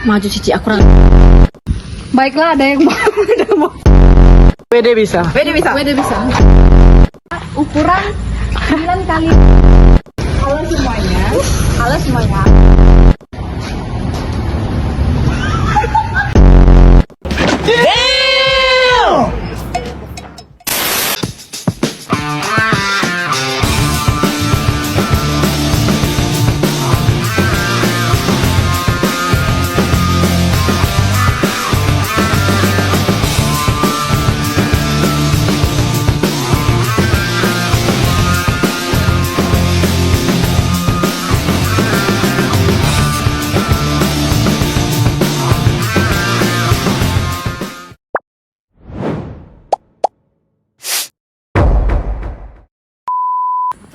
Maju cici aku. Baiklah, ada yang mau. WD bisa. WD bisa. Ukuran 9 kali. Halo semuanya.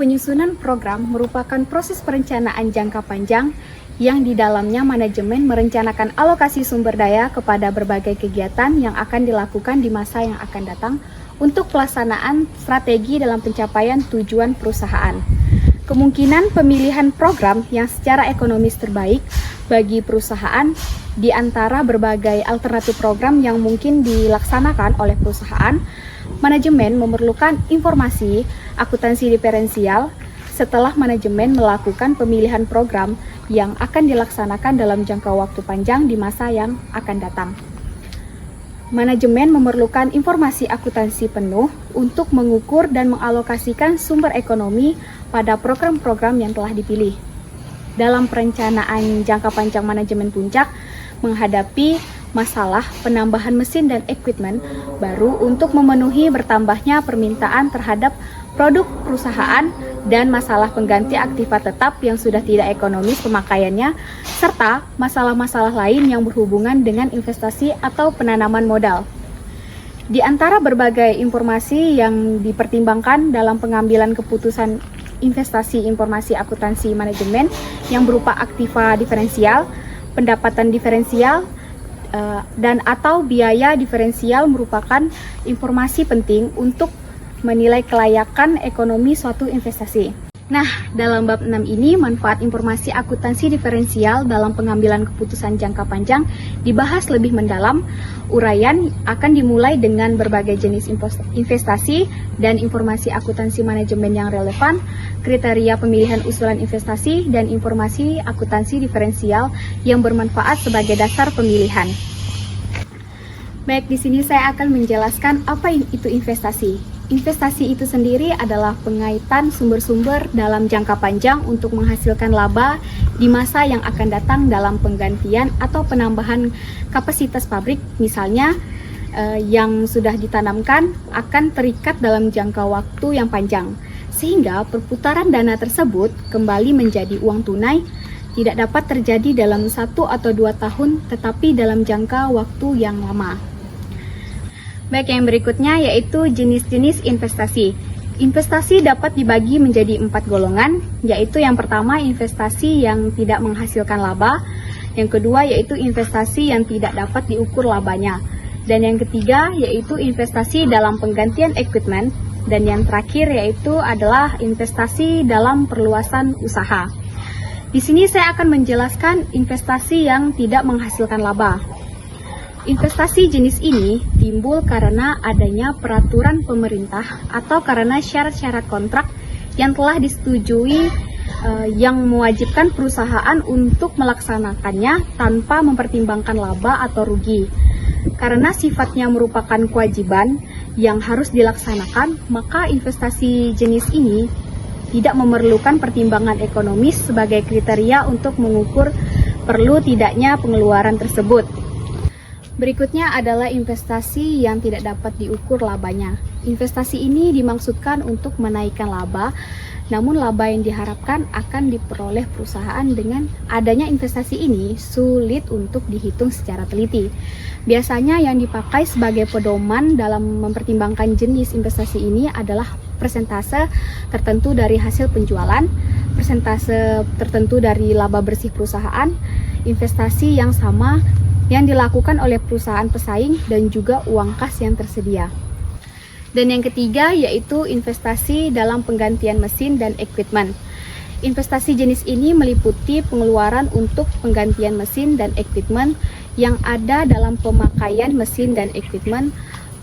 Penyusunan program merupakan proses perencanaan jangka panjang yang di dalamnya manajemen merencanakan alokasi sumber daya kepada berbagai kegiatan yang akan dilakukan di masa yang akan datang untuk pelaksanaan strategi dalam pencapaian tujuan perusahaan. Kemungkinan pemilihan program yang secara ekonomis terbaik bagi perusahaan di antara berbagai alternatif program yang mungkin dilaksanakan oleh perusahaan, manajemen memerlukan informasi akuntansi diferensial setelah manajemen melakukan pemilihan program yang akan dilaksanakan dalam jangka waktu panjang di masa yang akan datang. Manajemen memerlukan informasi akuntansi penuh untuk mengukur dan mengalokasikan sumber ekonomi pada program-program yang telah dipilih. Dalam perencanaan jangka panjang manajemen puncak menghadapi masalah penambahan mesin dan equipment baru untuk memenuhi bertambahnya permintaan terhadap produk perusahaan dan masalah pengganti aktiva tetap yang sudah tidak ekonomis pemakaiannya, serta masalah-masalah lain yang berhubungan dengan investasi atau penanaman modal. Di antara berbagai informasi yang dipertimbangkan dalam pengambilan keputusan investasi informasi akuntansi manajemen yang berupa aktiva diferensial, pendapatan diferensial, dan atau biaya diferensial merupakan informasi penting untuk menilai kelayakan ekonomi suatu investasi. Nah, dalam bab 6 ini, manfaat informasi akuntansi diferensial dalam pengambilan keputusan jangka panjang dibahas lebih mendalam. Uraian akan dimulai dengan berbagai jenis investasi dan informasi akuntansi manajemen yang relevan, kriteria pemilihan usulan investasi, dan informasi akuntansi diferensial yang bermanfaat sebagai dasar pemilihan. Baik, di sini saya akan menjelaskan apa itu investasi. Investasi itu sendiri adalah pengaitan sumber-sumber dalam jangka panjang untuk menghasilkan laba di masa yang akan datang dalam penggantian atau penambahan kapasitas pabrik, misalnya yang sudah ditanamkan akan terikat dalam jangka waktu yang panjang, sehingga perputaran dana tersebut kembali menjadi uang tunai tidak dapat terjadi dalam 1 atau 2 tahun, tetapi dalam jangka waktu yang lama. Baik, yang berikutnya yaitu jenis-jenis investasi. Investasi dapat dibagi menjadi 4 golongan, yaitu yang pertama investasi yang tidak menghasilkan laba, yang kedua yaitu investasi yang tidak dapat diukur labanya, dan yang ketiga yaitu investasi dalam penggantian equipment, dan yang terakhir yaitu adalah investasi dalam perluasan usaha. Di sini saya akan menjelaskan investasi yang tidak menghasilkan laba. Investasi jenis ini timbul karena adanya peraturan pemerintah atau karena syarat-syarat kontrak yang telah disetujui yang mewajibkan perusahaan untuk melaksanakannya tanpa mempertimbangkan laba atau rugi. Karena sifatnya merupakan kewajiban yang harus dilaksanakan, maka investasi jenis ini tidak memerlukan pertimbangan ekonomis sebagai kriteria untuk mengukur perlu tidaknya pengeluaran tersebut. Berikutnya adalah investasi yang tidak dapat diukur labanya. Investasi ini dimaksudkan untuk menaikkan laba, namun laba yang diharapkan akan diperoleh perusahaan dengan adanya investasi ini sulit untuk dihitung secara teliti. Biasanya yang dipakai sebagai pedoman dalam mempertimbangkan jenis investasi ini adalah persentase tertentu dari hasil penjualan, persentase tertentu dari laba bersih perusahaan, investasi yang sama yang dilakukan oleh perusahaan pesaing, dan juga uang kas yang tersedia. Dan yang ketiga yaitu investasi dalam penggantian mesin dan equipment. Investasi jenis ini meliputi pengeluaran untuk penggantian mesin dan equipment yang ada dalam pemakaian mesin dan equipment.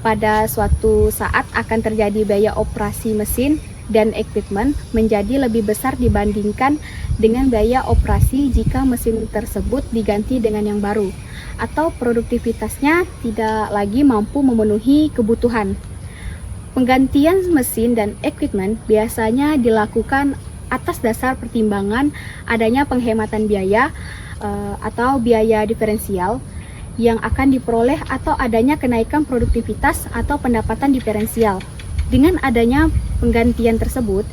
Pada suatu saat akan terjadi biaya operasi mesin dan equipment menjadi lebih besar dibandingkan dengan biaya operasi jika mesin tersebut diganti dengan yang baru atau produktivitasnya tidak lagi mampu memenuhi kebutuhan. Penggantian mesin dan equipment biasanya dilakukan atas dasar pertimbangan adanya penghematan biaya atau biaya diferensial yang akan diperoleh atau adanya kenaikan produktivitas atau pendapatan diferensial. Dengan adanya penggantian tersebut,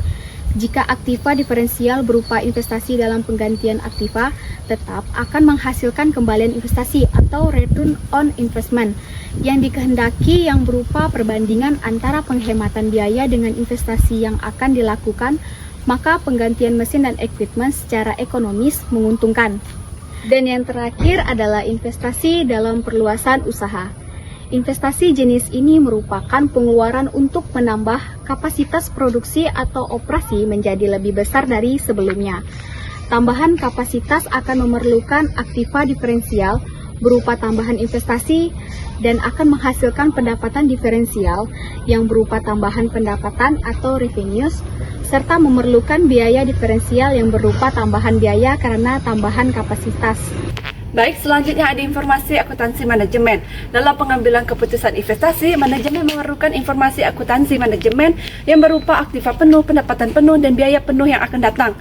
jika aktiva diferensial berupa investasi dalam penggantian aktiva tetap akan menghasilkan kembalian investasi atau return on investment yang dikehendaki yang berupa perbandingan antara penghematan biaya dengan investasi yang akan dilakukan, maka penggantian mesin dan equipment secara ekonomis menguntungkan. Dan yang terakhir adalah investasi dalam perluasan usaha. Investasi jenis ini merupakan pengeluaran untuk menambah kapasitas produksi atau operasi menjadi lebih besar dari sebelumnya. Tambahan kapasitas akan memerlukan aktiva diferensial berupa tambahan investasi dan akan menghasilkan pendapatan diferensial yang berupa tambahan pendapatan atau revenues, serta memerlukan biaya diferensial yang berupa tambahan biaya karena tambahan kapasitas. Baik, selanjutnya ada informasi akuntansi manajemen. Dalam pengambilan keputusan investasi, manajemen memerlukan informasi akuntansi manajemen yang berupa aktiva penuh, pendapatan penuh, dan biaya penuh yang akan datang.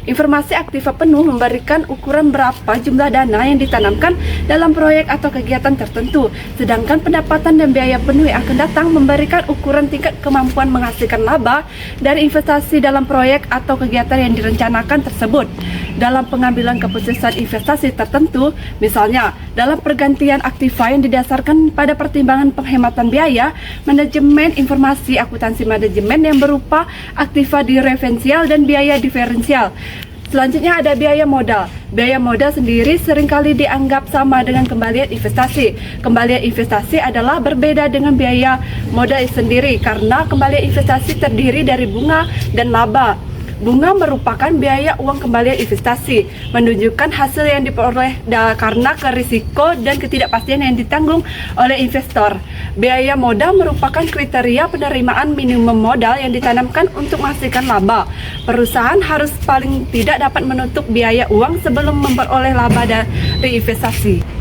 Informasi aktiva penuh memberikan ukuran berapa jumlah dana yang ditanamkan dalam proyek atau kegiatan tertentu, sedangkan pendapatan dan biaya penuh yang akan datang memberikan ukuran tingkat kemampuan menghasilkan laba dari investasi dalam proyek atau kegiatan yang direncanakan tersebut. Dalam pengambilan keputusan investasi tertentu, misalnya dalam pergantian aktiva yang didasarkan pada pertimbangan penghematan biaya, manajemen informasi akuntansi manajemen yang berupa aktiva diferensial dan biaya diferensial. Selanjutnya ada biaya modal. Biaya modal sendiri seringkali dianggap sama dengan kembalian investasi. Kembalian investasi adalah berbeda dengan biaya modal sendiri karena kembalian investasi terdiri dari bunga dan laba. Bunga merupakan biaya uang kembalian investasi, menunjukkan hasil yang diperoleh karena risiko dan ketidakpastian yang ditanggung oleh investor. Biaya modal merupakan kriteria penerimaan minimum modal yang ditanamkan untuk menghasilkan laba. Perusahaan harus paling tidak dapat menutup biaya uang sebelum memperoleh laba dari investasi.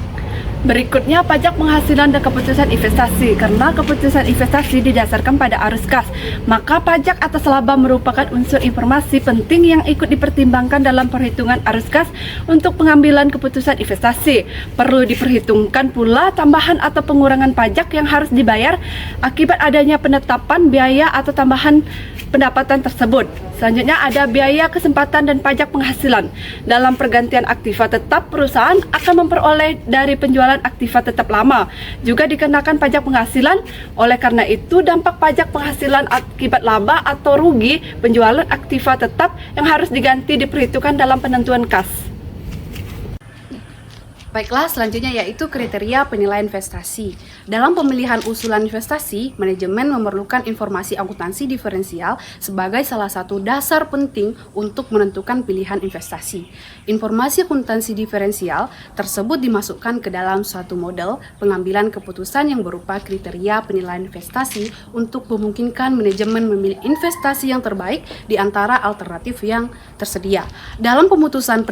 Berikutnya, pajak penghasilan dan keputusan investasi. Karena keputusan investasi didasarkan pada arus kas, maka pajak atas laba merupakan unsur informasi penting yang ikut dipertimbangkan dalam perhitungan arus kas untuk pengambilan keputusan investasi. Perlu diperhitungkan pula tambahan atau pengurangan pajak yang harus dibayar akibat adanya penetapan biaya atau tambahan pendapatan tersebut. Selanjutnya ada biaya kesempatan dan pajak penghasilan. Dalam pergantian aktiva tetap, perusahaan akan memperoleh dari penjualan aktiva tetap lama. Juga dikenakan pajak penghasilan. Oleh karena itu, dampak pajak penghasilan akibat laba atau rugi penjualan aktiva tetap yang harus diganti diperhitungkan dalam penentuan kas. Baiklah, selanjutnya yaitu kriteria penilaian investasi. Dalam pemilihan usulan investasi, manajemen memerlukan informasi akuntansi diferensial sebagai salah satu dasar penting untuk menentukan pilihan investasi. Informasi akuntansi diferensial tersebut dimasukkan ke dalam suatu model pengambilan keputusan yang berupa kriteria penilaian investasi untuk memungkinkan manajemen memilih investasi yang terbaik di antara alternatif yang tersedia. Dalam pemutusan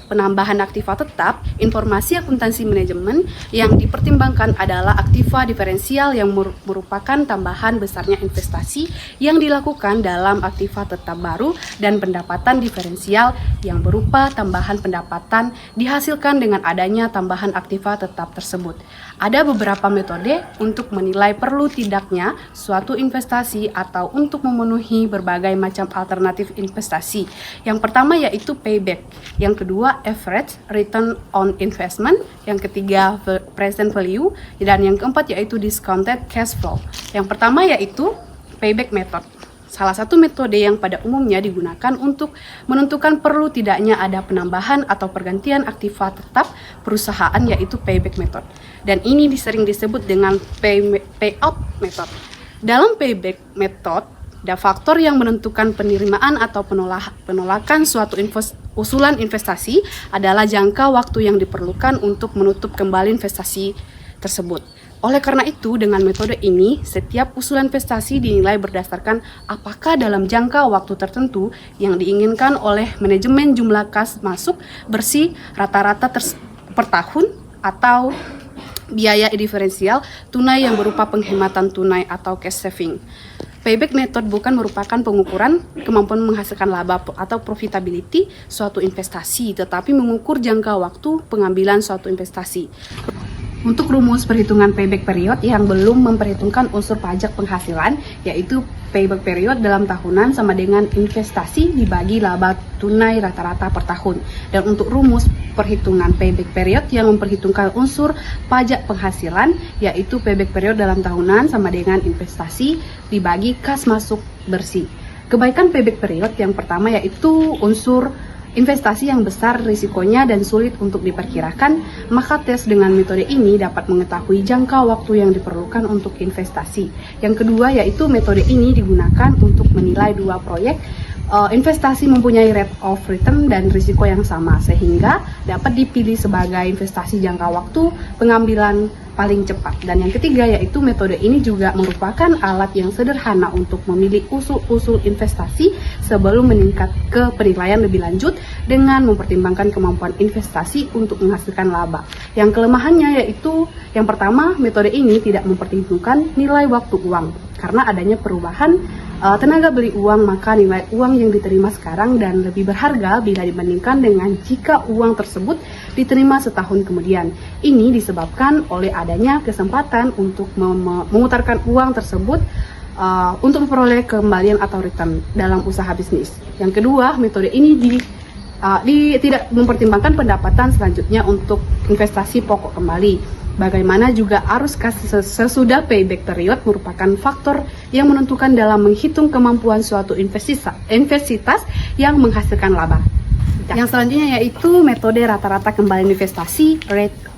penambahan aktiva tetap, informasi akuntansi manajemen yang dipertimbangkan adalah aktiva diferensial yang merupakan tambahan besarnya investasi yang dilakukan dalam aktiva tetap baru dan pendapatan diferensial yang berupa tambahan pendapatan dihasilkan dengan adanya tambahan aktiva tetap tersebut. Ada beberapa metode untuk menilai perlu tidaknya suatu investasi atau untuk memenuhi berbagai macam alternatif investasi. Yang pertama yaitu payback, yang kedua average return on investment, yang ketiga present value, dan yang keempat yaitu discounted cash flow. Yang pertama yaitu payback method. Salah satu metode yang pada umumnya digunakan untuk menentukan perlu tidaknya ada penambahan atau pergantian aktiva tetap perusahaan yaitu payback method. Dan ini sering disebut dengan payout method. Dalam payback method, Ada faktor yang menentukan penerimaan atau penolakan suatu usulan investasi adalah jangka waktu yang diperlukan untuk menutup kembali investasi tersebut. Oleh karena itu, dengan metode ini, setiap usulan investasi dinilai berdasarkan apakah dalam jangka waktu tertentu yang diinginkan oleh manajemen jumlah kas masuk bersih rata-rata per tahun atau biaya diferensial tunai yang berupa penghematan tunai atau cash saving. Payback method bukan merupakan pengukuran kemampuan menghasilkan laba atau profitability suatu investasi, tetapi mengukur jangka waktu pengambilan suatu investasi. Untuk rumus perhitungan payback period yang belum memperhitungkan unsur pajak penghasilan, yaitu payback period dalam tahunan sama dengan investasi dibagi laba tunai rata-rata per tahun. Dan untuk rumus perhitungan payback period yang memperhitungkan unsur pajak penghasilan, yaitu payback period dalam tahunan sama dengan investasi dibagi kas masuk bersih. Kebaikan payback period yang pertama yaitu unsur investasi yang besar risikonya dan sulit untuk diperkirakan, maka tes dengan metode ini dapat mengetahui jangka waktu yang diperlukan untuk investasi. Yang kedua yaitu metode ini digunakan untuk menilai dua proyek investasi mempunyai rate of return dan risiko yang sama, sehingga dapat dipilih sebagai investasi jangka waktu pengambilan paling cepat. Dan yang ketiga yaitu metode ini juga merupakan alat yang sederhana untuk memilih usul-usul investasi sebelum meningkat ke penilaian lebih lanjut dengan mempertimbangkan kemampuan investasi untuk menghasilkan laba. Yang kelemahannya yaitu yang pertama, metode ini tidak memperhitungkan nilai waktu uang. Karena adanya perubahan tenaga beli uang, maka nilai uang yang diterima sekarang dan lebih berharga bila dibandingkan dengan jika uang tersebut diterima setahun kemudian. Ini disebabkan oleh adanya kesempatan untuk memutarkan uang tersebut untuk memperoleh kembalian atau return dalam usaha bisnis. Yang kedua, metode ini tidak mempertimbangkan pendapatan selanjutnya untuk investasi pokok kembali. Bagaimana juga arus kas sesudah payback period merupakan faktor yang menentukan dalam menghitung kemampuan suatu investasitas yang menghasilkan laba. Yang selanjutnya yaitu metode rata-rata kembali investasi,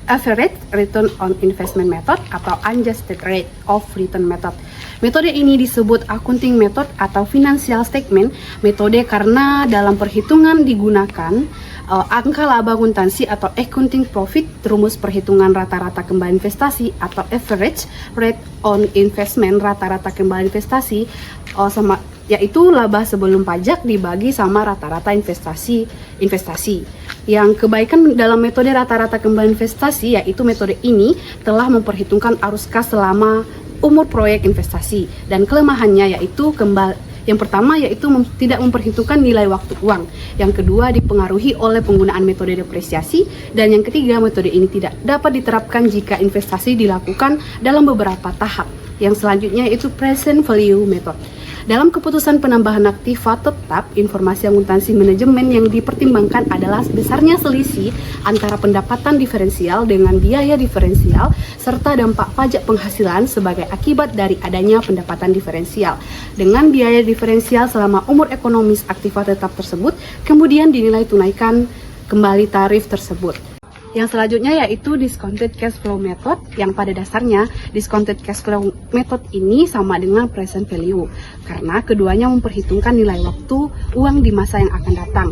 average return on investment method atau adjusted rate of return method. Metode ini disebut accounting method atau financial statement metode karena dalam perhitungan digunakan angka laba akuntansi atau accounting profit, rumus perhitungan rata-rata kembali investasi atau average rate on investment rata-rata kembali investasi yaitu laba sebelum pajak dibagi sama rata-rata investasi. Yang kebaikan dalam metode rata-rata kembali investasi yaitu metode ini telah memperhitungkan arus kas selama umur proyek investasi, dan kelemahannya yaitu yang pertama yaitu tidak memperhitungkan nilai waktu uang. Yang kedua dipengaruhi oleh penggunaan metode depresiasi, dan yang ketiga metode ini tidak dapat diterapkan jika investasi dilakukan dalam beberapa tahap. Yang selanjutnya yaitu present value method. Dalam keputusan penambahan aktiva tetap, informasi akuntansi manajemen yang dipertimbangkan adalah besarnya selisih antara pendapatan diferensial dengan biaya diferensial serta dampak pajak penghasilan sebagai akibat dari adanya pendapatan diferensial. Dengan biaya diferensial selama umur ekonomis aktiva tetap tersebut, kemudian dinilai tunaikan kembali tarif tersebut. Yang selanjutnya yaitu discounted cash flow method, yang pada dasarnya discounted cash flow method ini sama dengan present value karena keduanya memperhitungkan nilai waktu uang di masa yang akan datang.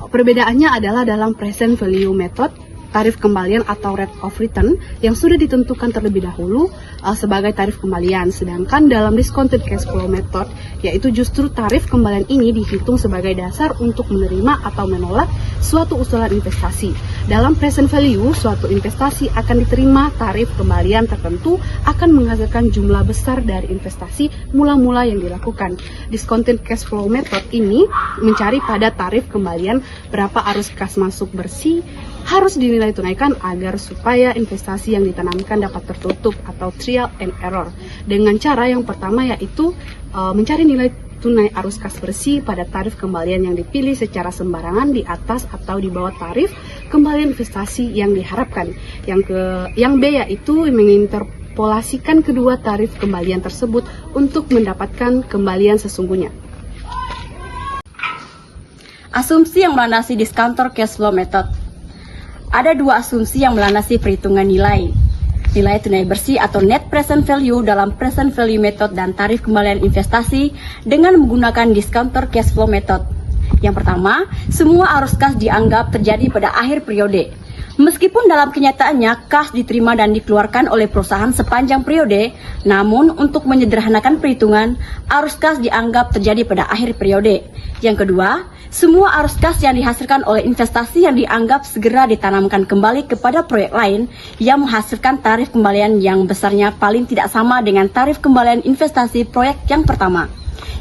Perbedaannya adalah dalam present value method, tarif kembalian atau rate of return yang sudah ditentukan terlebih dahulu sebagai tarif kembalian, sedangkan dalam discounted cash flow method yaitu justru tarif kembalian ini dihitung sebagai dasar untuk menerima atau menolak suatu usulan investasi. Dalam present value, suatu investasi akan diterima tarif kembalian tertentu akan menghasilkan jumlah besar dari investasi mula-mula yang dilakukan. Discounted cash flow method ini mencari pada tarif kembalian berapa arus kas masuk bersih harus dinilai tunaikan agar supaya investasi yang ditanamkan dapat tertutup atau trial and error. Dengan cara yang pertama yaitu mencari nilai tunai arus kas bersih pada tarif kembalian yang dipilih secara sembarangan di atas atau di bawah tarif kembalian investasi yang diharapkan. Yang B yaitu menginterpolasikan kedua tarif kembalian tersebut untuk mendapatkan kembalian sesungguhnya. Asumsi yang melandasi discounted cash flow method. Ada dua asumsi yang melandasi perhitungan nilai. nilai tunai bersih atau net present value dalam present value method dan tarif kembalian investasi dengan menggunakan discounter cash flow method. Yang pertama, semua arus kas dianggap terjadi pada akhir periode. Meskipun dalam kenyataannya kas diterima dan dikeluarkan oleh perusahaan sepanjang periode, namun untuk menyederhanakan perhitungan, arus kas dianggap terjadi pada akhir periode. Yang kedua, semua arus kas yang dihasilkan oleh investasi yang dianggap segera ditanamkan kembali kepada proyek lain yang menghasilkan tarif kembalian yang besarnya paling tidak sama dengan tarif kembalian investasi proyek yang pertama.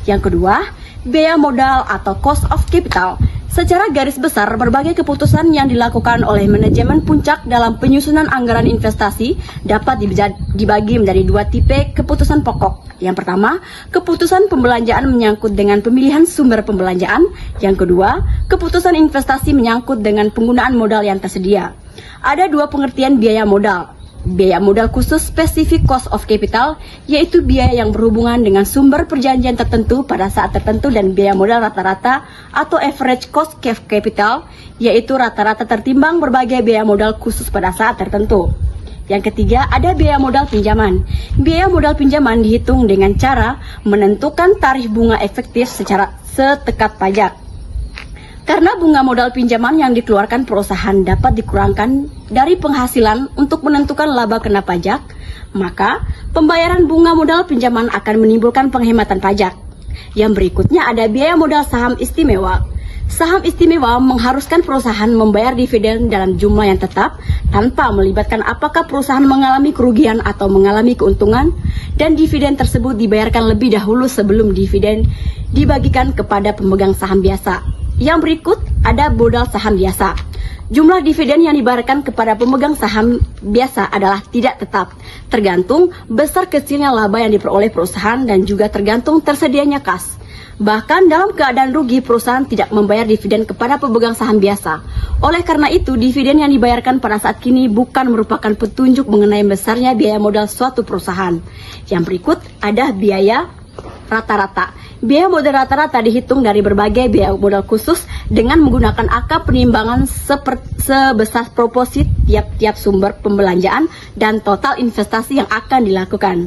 Yang kedua, biaya modal atau cost of capital. Secara garis besar, berbagai keputusan yang dilakukan oleh manajemen puncak dalam penyusunan anggaran investasi dapat dibagi menjadi dua tipe keputusan pokok. Yang pertama, keputusan pembelanjaan menyangkut dengan pemilihan sumber pembelanjaan. Yang kedua, keputusan investasi menyangkut dengan penggunaan modal yang tersedia. Ada dua pengertian biaya modal. Biaya modal khusus specific cost of capital, yaitu biaya yang berhubungan dengan sumber perjanjian tertentu pada saat tertentu, dan biaya modal rata-rata atau average cost of capital, yaitu rata-rata tertimbang berbagai biaya modal khusus pada saat tertentu. Yang ketiga, ada biaya modal pinjaman. Biaya modal pinjaman dihitung dengan cara menentukan tarif bunga efektif secara setekat pajak. Karena bunga modal pinjaman yang dikeluarkan perusahaan dapat dikurangkan dari penghasilan untuk menentukan laba kena pajak, maka pembayaran bunga modal pinjaman akan menimbulkan penghematan pajak. Yang berikutnya ada biaya modal saham istimewa. Saham istimewa mengharuskan perusahaan membayar dividen dalam jumlah yang tetap tanpa melibatkan apakah perusahaan mengalami kerugian atau mengalami keuntungan, dan dividen tersebut dibayarkan lebih dahulu sebelum dividen dibagikan kepada pemegang saham biasa. Yang berikut ada modal saham biasa. Jumlah dividen yang dibayarkan kepada pemegang saham biasa adalah tidak tetap, tergantung besar kecilnya laba yang diperoleh perusahaan dan juga tergantung tersedianya kas. Bahkan dalam keadaan rugi, perusahaan tidak membayar dividen kepada pemegang saham biasa. Oleh karena itu, dividen yang dibayarkan pada saat kini bukan merupakan petunjuk mengenai besarnya biaya modal suatu perusahaan. Yang berikut ada biaya rata-rata. Biaya modal rata-rata dihitung dari berbagai biaya modal khusus dengan menggunakan angka penimbangan sebesar proporsi tiap-tiap sumber pembelanjaan dan total investasi yang akan dilakukan.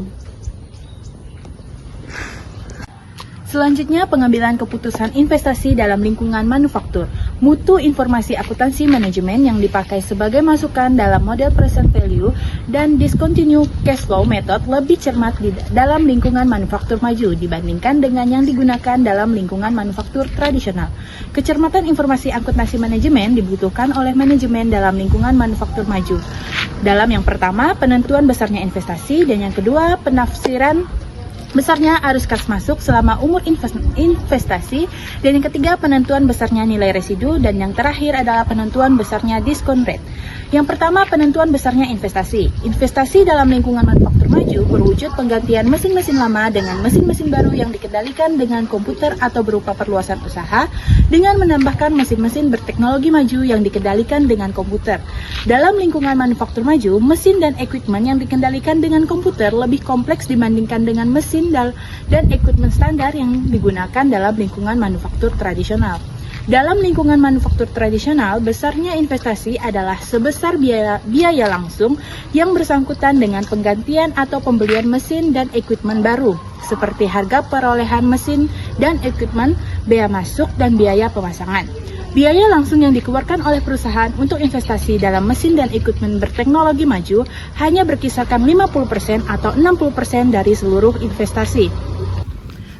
Selanjutnya, pengambilan keputusan investasi dalam lingkungan manufaktur. Mutu informasi akuntansi manajemen yang dipakai sebagai masukan dalam model present value dan discontinued cash flow method lebih cermat dalam lingkungan manufaktur maju dibandingkan dengan yang digunakan dalam lingkungan manufaktur tradisional. Kecermatan informasi akuntansi manajemen dibutuhkan oleh manajemen dalam lingkungan manufaktur maju. Dalam yang pertama, penentuan besarnya investasi, dan yang kedua, penafsiran besarnya arus kas masuk selama umur investasi, dan yang ketiga penentuan besarnya nilai residu, dan yang terakhir adalah penentuan besarnya discount rate. Yang pertama, penentuan besarnya investasi. Investasi dalam lingkungan manufaktur maju berwujud penggantian mesin-mesin lama dengan mesin-mesin baru yang dikendalikan dengan komputer atau berupa perluasan usaha dengan menambahkan mesin-mesin berteknologi maju yang dikendalikan dengan komputer. Dalam lingkungan manufaktur maju, mesin dan equipment yang dikendalikan dengan komputer lebih kompleks dibandingkan dengan mesin dan equipment standar yang digunakan dalam lingkungan manufaktur tradisional. Dalam lingkungan manufaktur tradisional, besarnya investasi adalah sebesar biaya langsung yang bersangkutan dengan penggantian atau pembelian mesin dan equipment baru, seperti harga perolehan mesin dan equipment, bea masuk, dan biaya pemasangan. Biaya langsung yang dikeluarkan oleh perusahaan untuk investasi dalam mesin dan equipment berteknologi maju hanya berkisarkan 50% atau 60% dari seluruh investasi.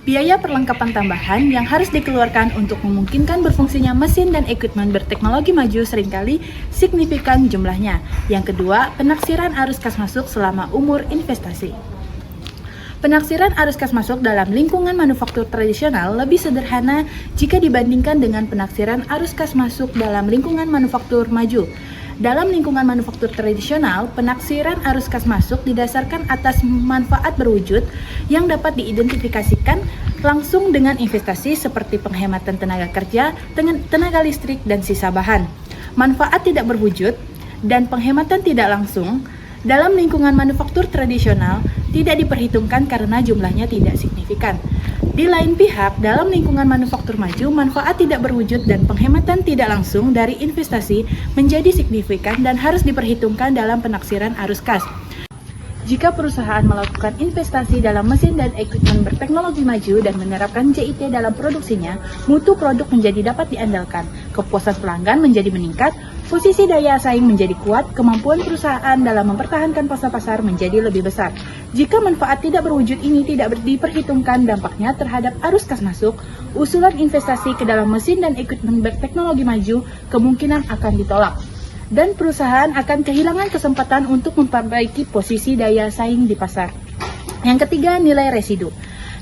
Biaya perlengkapan tambahan yang harus dikeluarkan untuk memungkinkan berfungsinya mesin dan equipment berteknologi maju seringkali signifikan jumlahnya. Yang kedua, penaksiran arus kas masuk selama umur investasi. Penaksiran arus kas masuk dalam lingkungan manufaktur tradisional lebih sederhana jika dibandingkan dengan penaksiran arus kas masuk dalam lingkungan manufaktur maju. Dalam lingkungan manufaktur tradisional, penaksiran arus kas masuk didasarkan atas manfaat berwujud yang dapat diidentifikasikan langsung dengan investasi seperti penghematan tenaga kerja, tenaga listrik, dan sisa bahan. Manfaat tidak berwujud dan penghematan tidak langsung dalam lingkungan manufaktur tradisional tidak diperhitungkan karena jumlahnya tidak signifikan. Di lain pihak, dalam lingkungan manufaktur maju, manfaat tidak berwujud dan penghematan tidak langsung dari investasi menjadi signifikan dan harus diperhitungkan dalam penaksiran arus kas. Jika perusahaan melakukan investasi dalam mesin dan equipment berteknologi maju dan menerapkan JIT dalam produksinya, mutu produk menjadi dapat diandalkan, kepuasan pelanggan menjadi meningkat, posisi daya saing menjadi kuat, kemampuan perusahaan dalam mempertahankan pasar menjadi lebih besar. Jika manfaat tidak berwujud ini tidak diperhitungkan dampaknya terhadap arus kas masuk, usulan investasi ke dalam mesin dan equipment berteknologi maju kemungkinan akan ditolak. Dan perusahaan akan kehilangan kesempatan untuk memperbaiki posisi daya saing di pasar. Yang ketiga, nilai residu.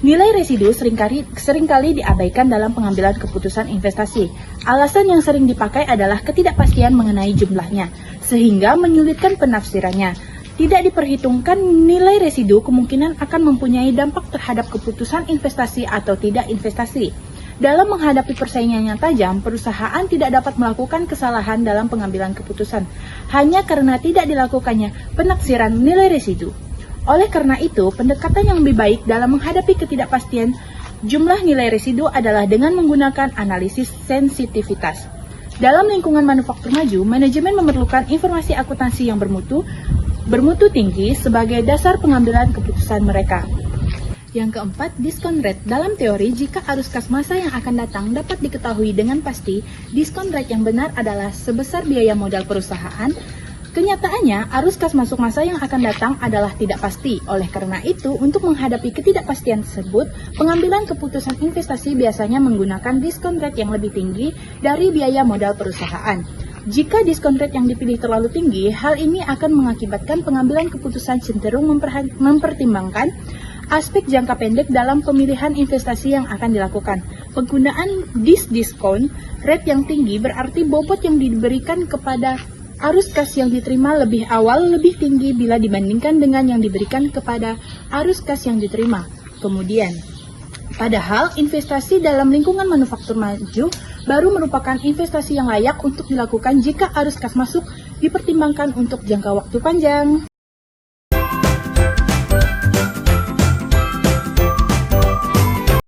Nilai residu seringkali diabaikan dalam pengambilan keputusan investasi. Alasan yang sering dipakai adalah ketidakpastian mengenai jumlahnya, sehingga menyulitkan penafsirannya. Tidak diperhitungkan nilai residu kemungkinan akan mempunyai dampak terhadap keputusan investasi atau tidak investasi. Dalam menghadapi persaingan yang tajam, perusahaan tidak dapat melakukan kesalahan dalam pengambilan keputusan, hanya karena tidak dilakukannya penaksiran nilai residu. Oleh karena itu, pendekatan yang lebih baik dalam menghadapi ketidakpastian jumlah nilai residu adalah dengan menggunakan analisis sensitivitas. Dalam lingkungan manufaktur maju, manajemen memerlukan informasi akuntansi yang bermutu tinggi sebagai dasar pengambilan keputusan mereka. Yang keempat, diskon rate. Dalam teori, jika arus kas masa yang akan datang dapat diketahui dengan pasti, diskon rate yang benar adalah sebesar biaya modal perusahaan. Kenyataannya, arus kas masuk masa yang akan datang adalah tidak pasti. Oleh karena itu, untuk menghadapi ketidakpastian tersebut, pengambilan keputusan investasi biasanya menggunakan diskon rate yang lebih tinggi dari biaya modal perusahaan. Jika diskon rate yang dipilih terlalu tinggi, hal ini akan mengakibatkan pengambilan keputusan cenderung mempertimbangkan aspek jangka pendek dalam pemilihan investasi yang akan dilakukan. Penggunaan diskon rate yang tinggi berarti bobot yang diberikan kepada arus kas yang diterima lebih awal lebih tinggi bila dibandingkan dengan yang diberikan kepada arus kas yang diterima kemudian. Padahal investasi dalam lingkungan manufaktur maju baru merupakan investasi yang layak untuk dilakukan jika arus kas masuk dipertimbangkan untuk jangka waktu panjang.